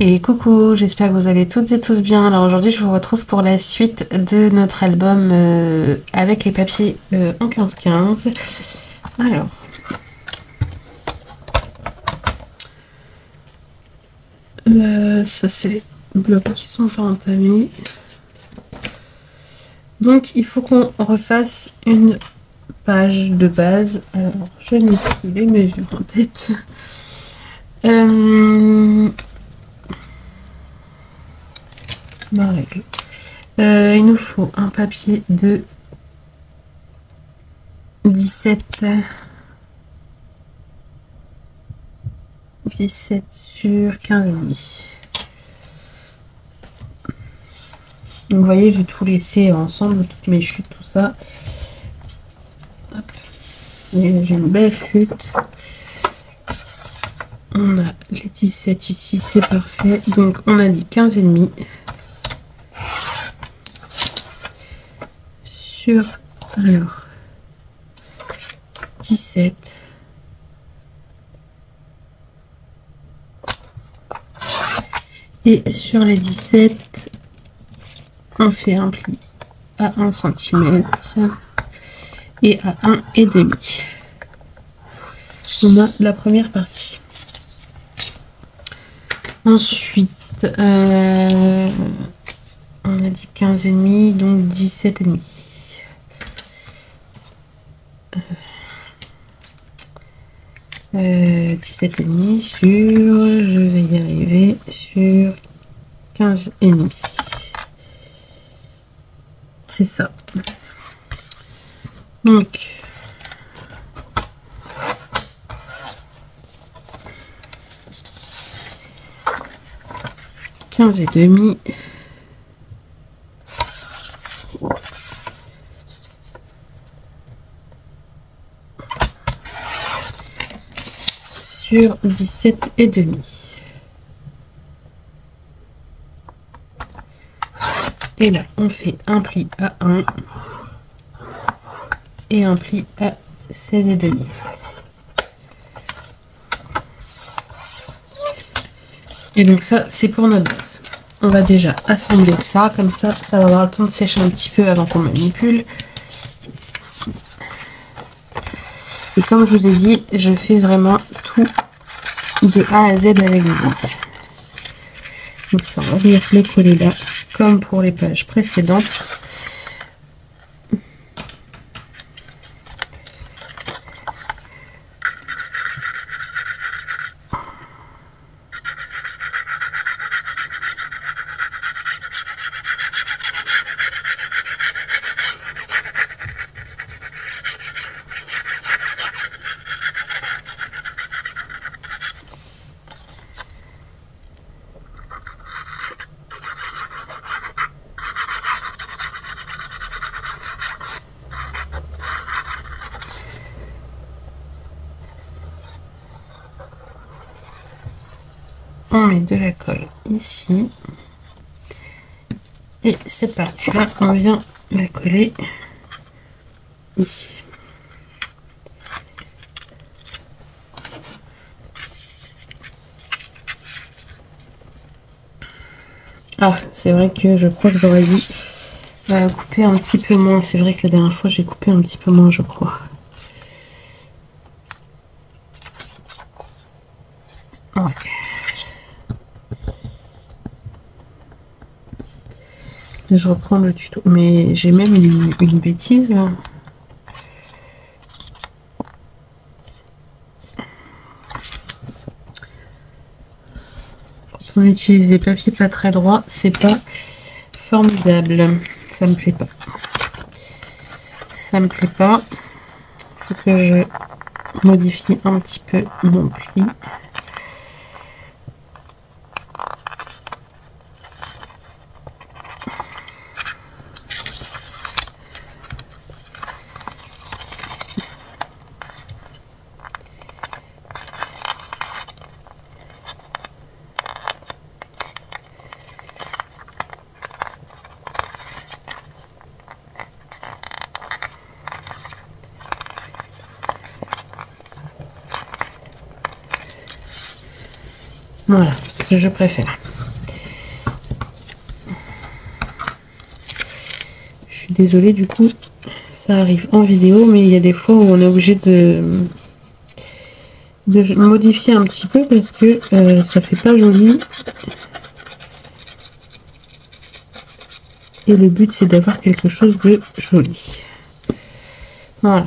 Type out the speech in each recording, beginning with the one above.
Et coucou, j'espère que vous allez toutes et tous bien. Alors aujourd'hui je vous retrouve pour la suite de notre album avec les papiers en 15-15. Alors, ça c'est les blocs qui sont pas entamés. Donc il faut qu'on refasse une page de base. Alors je n'ai plus les mesures en tête. Ma règle. Il nous faut un papier de 17 sur 15,5. Donc vous voyez, j'ai tout laissé ensemble, toutes mes chutes, tout ça. J'ai une belle chute. On a les 17 ici, c'est parfait. Donc on a dit 15,5 sur, alors, 17. Et sur les 17, on fait un pli à 1 cm et à 1,5. On a la première partie. Ensuite, on a dit 15,5, donc 17,5. 17,5 sur, je vais y arriver, sur 15,5. C'est ça. Donc, quinze et demi sur 17,5. Et là, on fait un pli à 1 et un pli à 16,5. Et donc ça, c'est pour notre base. On va déjà assembler ça, comme ça va avoir le temps de sécher un petit peu avant qu'on manipule. Et comme je vous ai dit, je fais vraiment tout de A à Z avec vous. Donc ça, on va venir le coller là, comme pour les pages précédentes. On met de la colle ici. Et cette partie-là, on vient la coller ici. Ah, c'est vrai que je crois que j'aurais dû couper un petit peu moins. C'est vrai que la dernière fois, j'ai coupé un petit peu moins, je crois. Ouais. Je reprends le tuto. Mais j'ai même une bêtise là. Quand on utilise des papiers pas très droits, c'est pas formidable. Ça me plaît pas. Ça me plaît pas. Il faut que je modifie un petit peu mon pli. Voilà, je préfère. Je suis désolée, du coup, ça arrive en vidéo, mais il y a des fois où on est obligé de modifier un petit peu parce que ça fait pas joli. Et le but, c'est d'avoir quelque chose de joli. Voilà.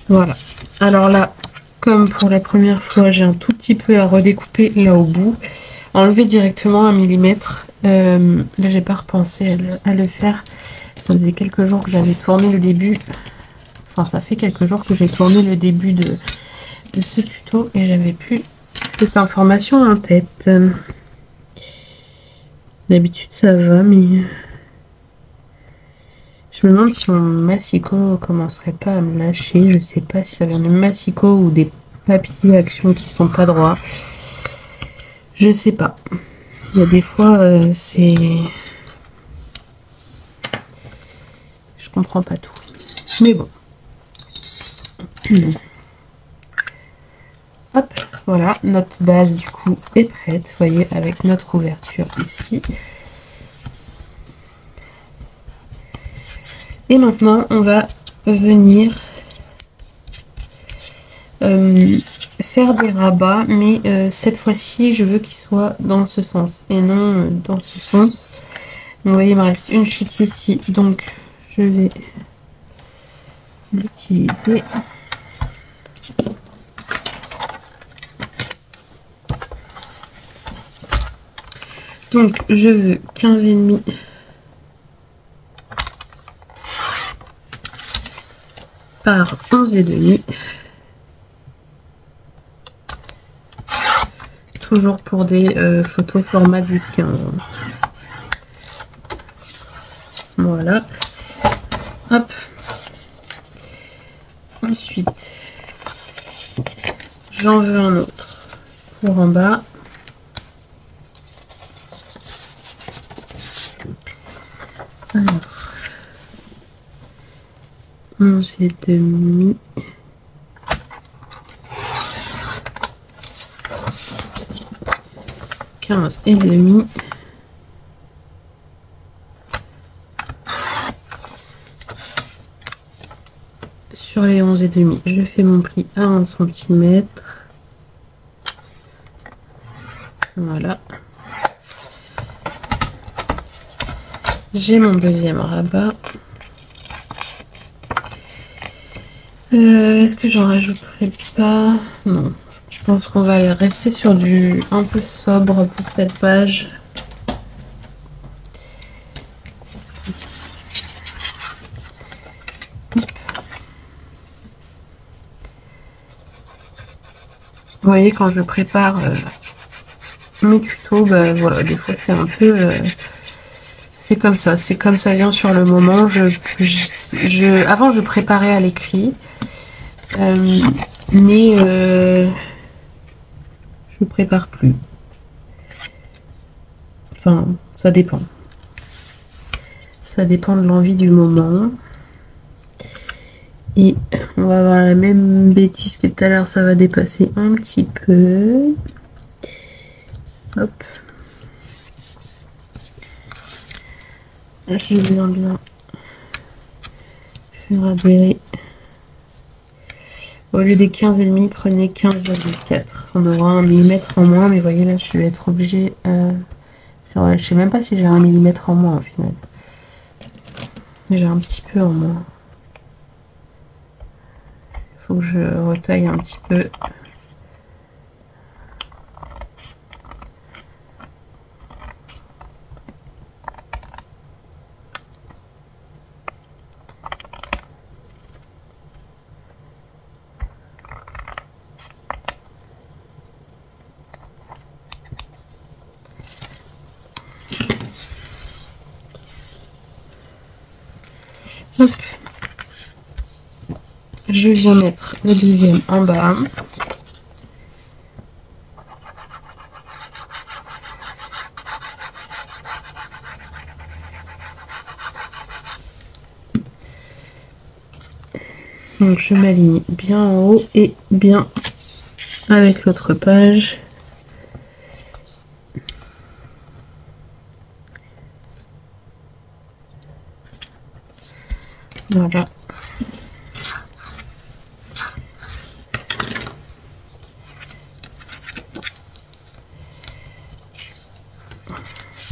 Voilà. Alors là, comme pour la première fois, j'ai un tout petit peu à redécouper là au bout. Enlever directement 1 millimètre. Là, j'ai pas repensé à le faire. Ça faisait quelques jours que j'avais tourné le début. Enfin, ça fait quelques jours que j'ai tourné le début de ce tuto et j'avais plus cette information en tête. D'habitude, ça va, mais je me demande si mon massicot commencerait pas à me lâcher. Je sais pas si ça vient du massicot ou des papiers action qui sont pas droits. Je sais pas. Il y a des fois, c'est... Je comprends pas tout. Mais bon. Hop, voilà, notre base du coup est prête. Vous voyez, avec notre ouverture ici. Et maintenant, on va venir faire des rabats, mais cette fois-ci, je veux qu'ils soient dans ce sens et non dans ce sens. Donc, vous voyez, il me reste une chute ici, donc je vais l'utiliser. Donc, je veux 15,5 par 11,5. Toujours pour des photos format 10-15. Voilà. Hop. Ensuite, j'en veux un autre pour en bas. Alors, 11,5. 15,5. Sur les 11,5, je fais mon pli à 1 cm. Voilà. J'ai mon deuxième rabat. Est-ce que j'en rajouterai pas? Non. Je pense qu'on va rester sur du un peu sobre pour cette page. Vous voyez, quand je prépare mes tutos, bah, voilà, des fois c'est un peu... c'est comme ça vient sur le moment. Avant, je préparais à l'écrit. Mais je prépare plus. Enfin, ça dépend. Ça dépend de l'envie du moment. Et on va avoir la même bêtise que tout à l'heure, ça va dépasser un petit peu. Hop. Je viens bien faire adhérer. Au lieu des 15,5, prenez 15,4. On aura 1 millimètre en moins, mais voyez là, je vais être obligée. Je sais même pas si j'ai 1 millimètre en moins au final. J'ai un petit peu en moins. Il faut que je retaille un petit peu. Hop. Je viens mettre le deuxième en bas. Donc je m'aligne bien en haut et bien avec l'autre page. Voilà.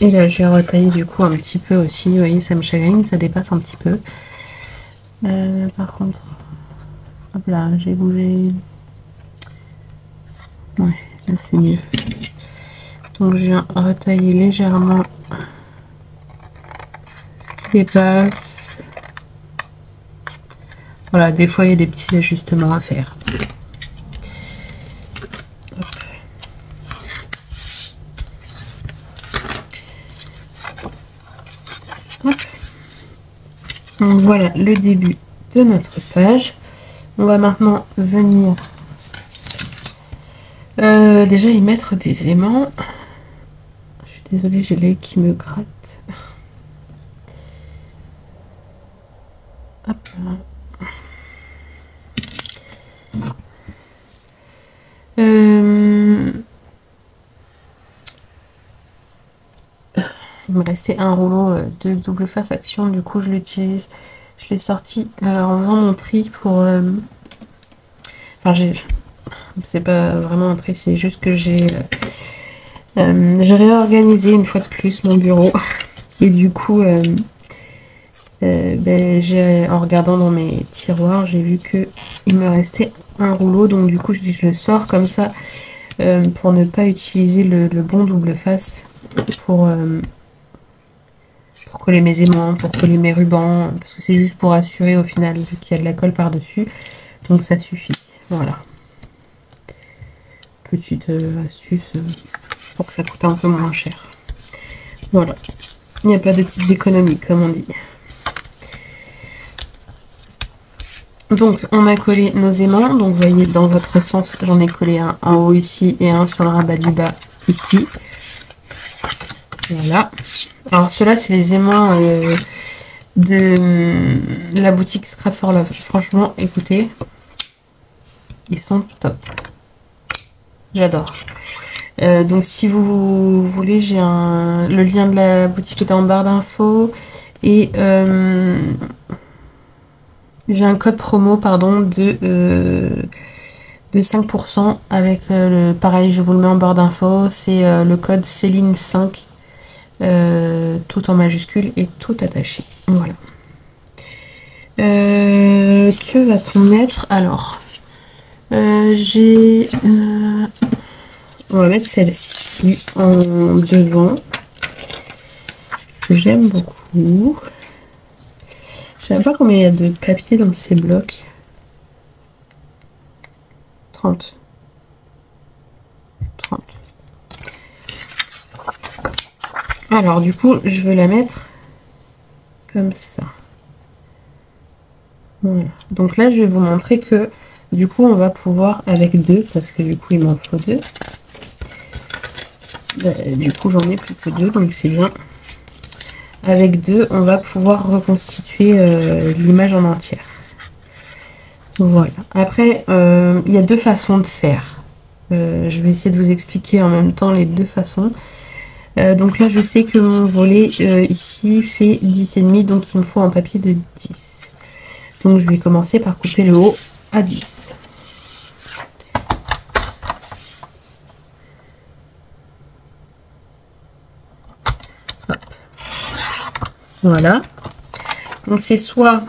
Et là, je vais retailler du coup un petit peu aussi. Vous voyez, ça me chagrine, ça dépasse un petit peu. Par contre, hop là, j'ai bougé. Ouais, là c'est mieux. Donc, je viens retailler légèrement ce qui dépasse. Voilà, des fois, il y a des petits ajustements à faire. Donc voilà le début de notre page. On va maintenant venir déjà y mettre des aimants. Je suis désolée, j'ai l'œil qui me gratte. Hop là. Il me restait un rouleau de double face action, du coup je l'utilise. Je l'ai sorti en faisant mon tri pour... Enfin, c'est pas vraiment un tri, c'est juste que j'ai réorganisé une fois de plus mon bureau. Et du coup, en regardant dans mes tiroirs, j'ai vu que il me restait un rouleau. Donc du coup, je le sors comme ça pour ne pas utiliser le bon double face pour coller mes aimants, pour coller mes rubans, parce que c'est juste pour assurer au final, vu qu'il y a de la colle par-dessus. Donc ça suffit. Voilà. Petite astuce pour que ça coûte un peu moins cher. Voilà. Il n'y a pas de petites économies, comme on dit. Donc, on a collé nos aimants. Donc, vous voyez, dans votre sens, j'en ai collé un en haut ici et un sur le rabat du bas ici. Voilà. Alors, ceux-là, c'est les aimants de la boutique Scrap for Love. Franchement, écoutez, ils sont top. J'adore. Donc, si vous voulez, j'ai le lien de la boutique est en barre d'infos. Et j'ai un code promo, pardon, de 5% avec pareil, je vous le mets en barre d'infos. C'est le code Céline5. Tout en majuscule et tout attaché. Voilà. Que va-t-on mettre? Alors, on va mettre celle-ci en devant, que j'aime beaucoup. Je ne sais pas combien il y a de papier dans ces blocs. 30. Alors du coup, je veux la mettre comme ça. Voilà. Donc là, je vais vous montrer que du coup, on va pouvoir avec deux, parce que du coup, il m'en faut deux. Du coup, j'en ai plus que deux, donc c'est bien. Avec deux, on va pouvoir reconstituer l'image en entière. Voilà. Après, il y a deux façons de faire. Je vais essayer de vous expliquer en même temps les deux façons. Donc là, je sais que mon volet ici fait 10,5, donc il me faut un papier de 10. Donc je vais commencer par couper le haut à 10. Hop. Voilà. Donc c'est soit...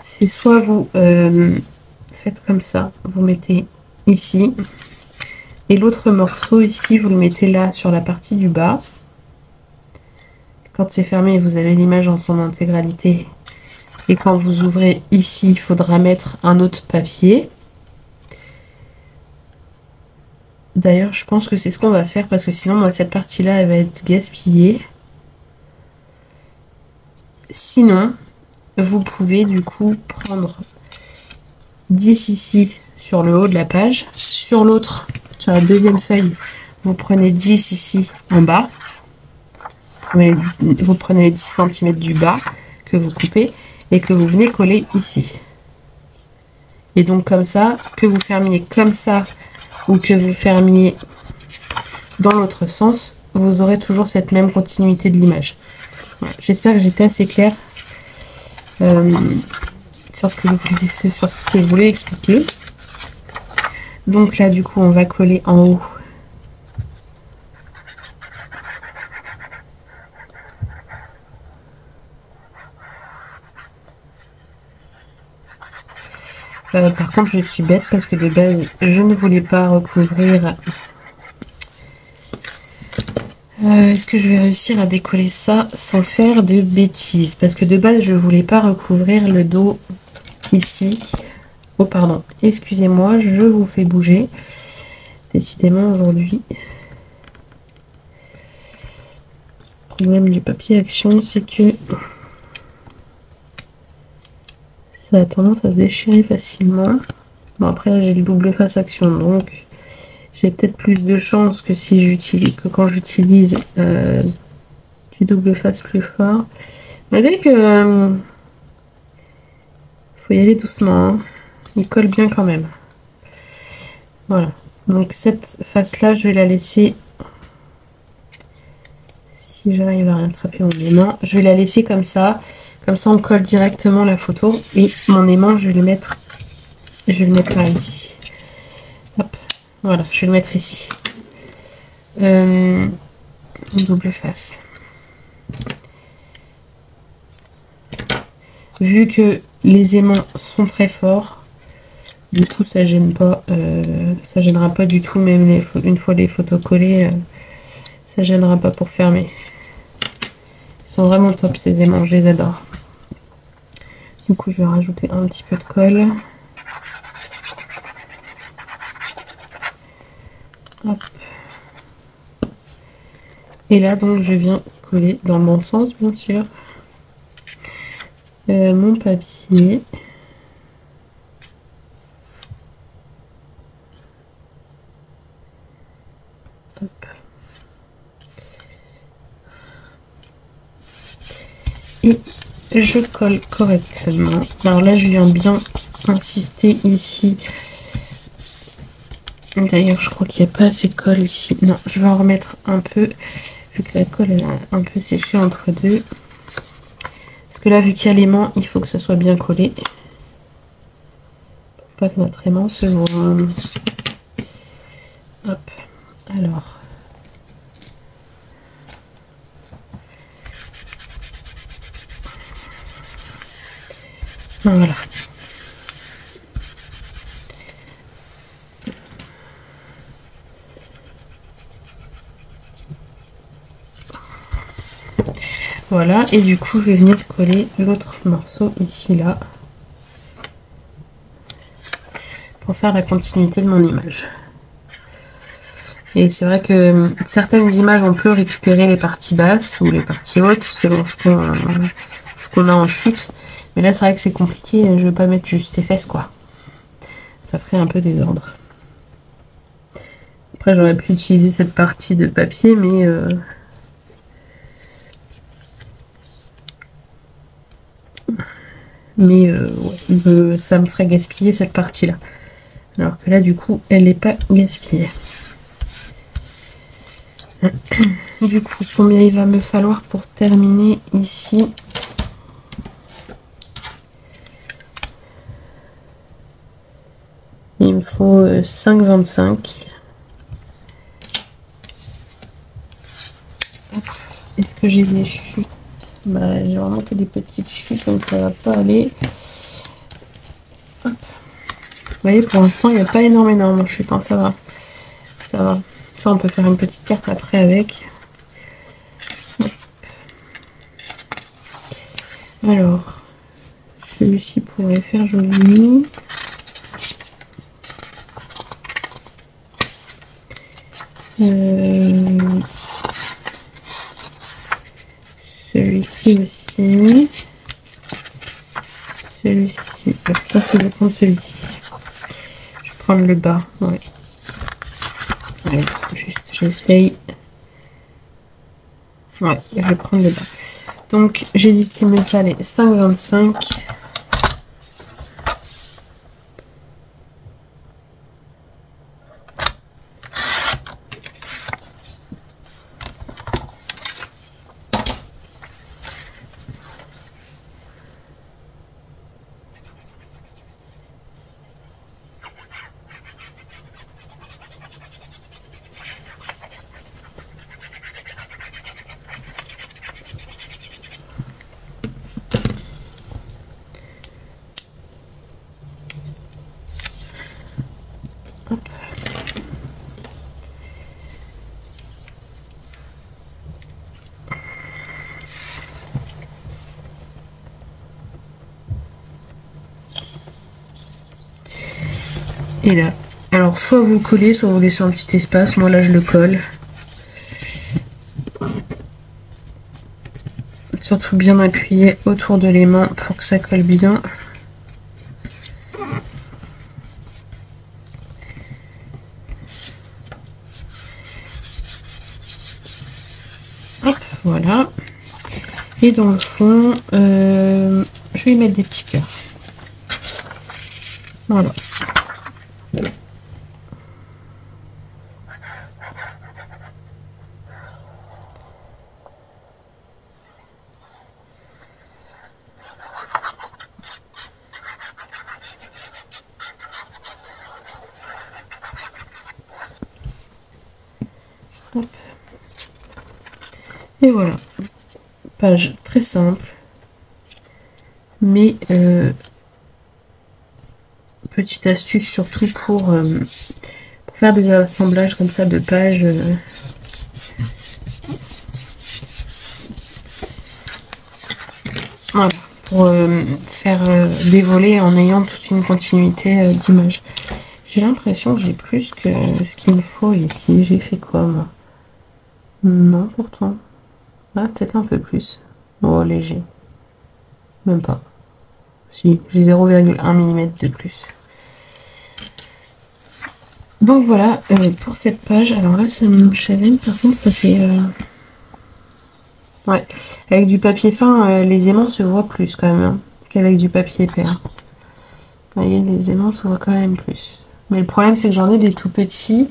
C'est soit vous faites comme ça, vous mettez ici. Et l'autre morceau ici, vous le mettez là sur la partie du bas. Quand c'est fermé, vous avez l'image en son intégralité. Et quand vous ouvrez ici, il faudra mettre un autre papier. D'ailleurs, je pense que c'est ce qu'on va faire parce que sinon, moi, cette partie-là, elle va être gaspillée. Sinon, vous pouvez du coup prendre 10 ici sur le haut de la page. Sur l'autre, sur la deuxième feuille, vous prenez 10 ici en bas. Vous prenez les 10 cm du bas. que vous coupez et que vous venez coller ici. Et donc comme ça, que vous fermiez comme ça ou que vous fermiez dans l'autre sens, vous aurez toujours cette même continuité de l'image. Voilà. J'espère que j'étais assez claire sur ce que je voulais expliquer. Donc là, du coup, on va coller en haut. Par contre, je suis bête parce que de base, je ne voulais pas recouvrir. Est-ce que je vais réussir à décoller ça sans faire de bêtises? Parce que de base, je voulais pas recouvrir le dos ici. Oh, pardon. Excusez-moi, je vous fais bouger. Décidément, aujourd'hui. Le problème du papier action, c'est que ça a tendance à se déchirer facilement. Bon, après, là, j'ai le double face action, donc j'ai peut-être plus de chance que si j'utilise quand j'utilise du double face plus fort. Malgré que faut y aller doucement, hein. Il colle bien quand même. Voilà. Donc cette face là, je vais la laisser. Si j'arrive à rattraper mon aimant, je vais la laisser comme ça. Comme ça, on colle directement la photo. Et mon aimant, je vais le mettre. Je vais le mettre par ici. Hop. Voilà, je vais le mettre ici. Double face. Vu que les aimants sont très forts, du coup ça gêne pas, ça gênera pas du tout, même une fois les photos collées, ça gênera pas pour fermer. Ils sont vraiment top ces aimants, je les adore. Du coup je vais rajouter un petit peu de colle. Hop. Et là donc je viens coller dans le bon sens bien sûr mon papier. Hop. Et je colle correctement. Alors là je viens bien insister ici. D'ailleurs je crois qu'il n'y a pas assez de colle ici. Non, je vais en remettre un peu vu que la colle est un peu séchée entre deux. Parce que là vu qu'il y a l'aimant, il faut que ça soit bien collé. Pas que notre aimant se voit. Hop. Alors. Voilà. Voilà, et du coup, je vais venir coller l'autre morceau ici, là, pour faire la continuité de mon image. Et c'est vrai que certaines images, on peut récupérer les parties basses ou les parties hautes, selon ce qu'on a en chute. Mais là, c'est vrai que c'est compliqué, je ne vais pas mettre juste ses fesses, quoi. Ça ferait un peu désordre. Après, j'aurais pu utiliser cette partie de papier, mais... ouais, ça me ferait gaspiller cette partie là, alors que là du coup elle n'est pas gaspillée. Du coup, combien il va me falloir pour terminer ici? Il me faut 5,25. Est-ce que j'ai des chutes? Bah, j'ai vraiment que des petites chutes, donc ça va pas aller. Hop. Vous voyez, pour l'instant, il n'y a pas énormément de chutes, hein, ça va. Ça va. Ça, on peut faire une petite carte après avec. Hop. Alors, celui-ci pourrait faire joli. Celui-ci aussi. Celui-ci. Je pense que je vais prendre celui-ci. Je vais prendre le bas. Ouais. Allez, juste, j'essaye. Ouais, je vais prendre le bas. Donc j'ai dit qu'il me fallait 5,25. Et là, alors soit vous le collez, soit vous laissez un petit espace. Moi là je le colle. Surtout bien appuyé autour de les mains pour que ça colle bien. Hop, voilà. Et dans le fond, je vais y mettre des petits cœurs. Voilà. Hop. Et voilà. Page très simple. Mais petite astuce surtout pour faire des assemblages comme ça de pages. Voilà, pour faire des volets en ayant toute une continuité d'image. J'ai l'impression que j'ai plus que ce qu'il me faut ici. J'ai fait quoi moi? Non, pourtant. Ah, peut-être un peu plus. Oh, léger. Même pas. Si, j'ai 0,1 mm de plus. Donc voilà pour cette page. Alors là, ça me challenge. Par contre, ça fait... Ouais, avec du papier fin, les aimants se voient plus quand même hein, qu'avec du papier épais. Vous voyez, les aimants se voient quand même plus. Mais le problème, c'est que j'en ai des tout petits.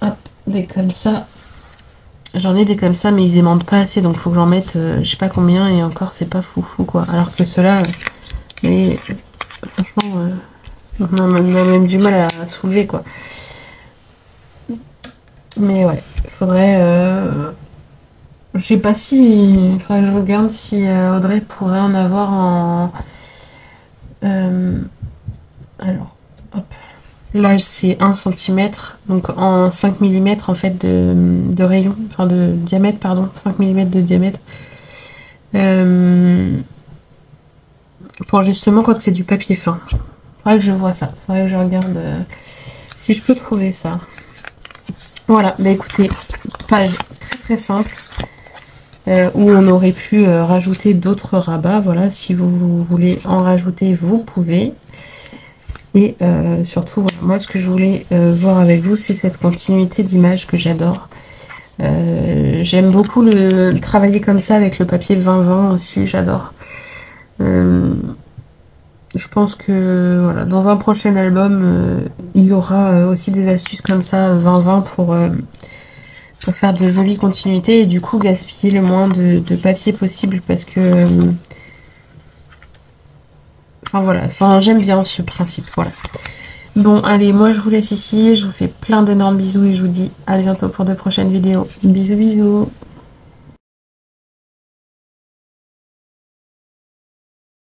Hop, des comme ça. J'en ai des comme ça, mais ils aimantent pas assez. Donc, il faut que j'en mette, je sais pas combien. Et encore, c'est pas foufou, quoi. Alors que ceux-là, vous voyez, franchement, on a même du mal à soulever, quoi. Mais ouais, il faudrait... je sais pas si... Il faudrait que je regarde si Audrey pourrait en avoir en... alors, hop. Là, c'est 1 cm, donc en 5 mm en fait de rayon, enfin de diamètre, pardon, 5 mm de diamètre. Pour justement quand c'est du papier fin. Faudrait que je vois ça, faudrait que je regarde si je peux trouver ça. Voilà, bah écoutez, page très très simple. Où on aurait pu rajouter d'autres rabats. Voilà, si vous voulez en rajouter, vous pouvez. Et surtout, voilà, moi, ce que je voulais voir avec vous, c'est cette continuité d'image que j'adore. J'aime beaucoup le travailler comme ça avec le papier 20-20 aussi, j'adore. Je pense que voilà, dans un prochain album, il y aura aussi des astuces comme ça 20-20 pour faire de jolies continuités et du coup gaspiller le moins de papier possible parce que enfin voilà, enfin j'aime bien ce principe, voilà. Bon allez, moi je vous laisse ici, je vous fais plein d'énormes bisous et je vous dis à bientôt pour de prochaines vidéos. Bisous bisous.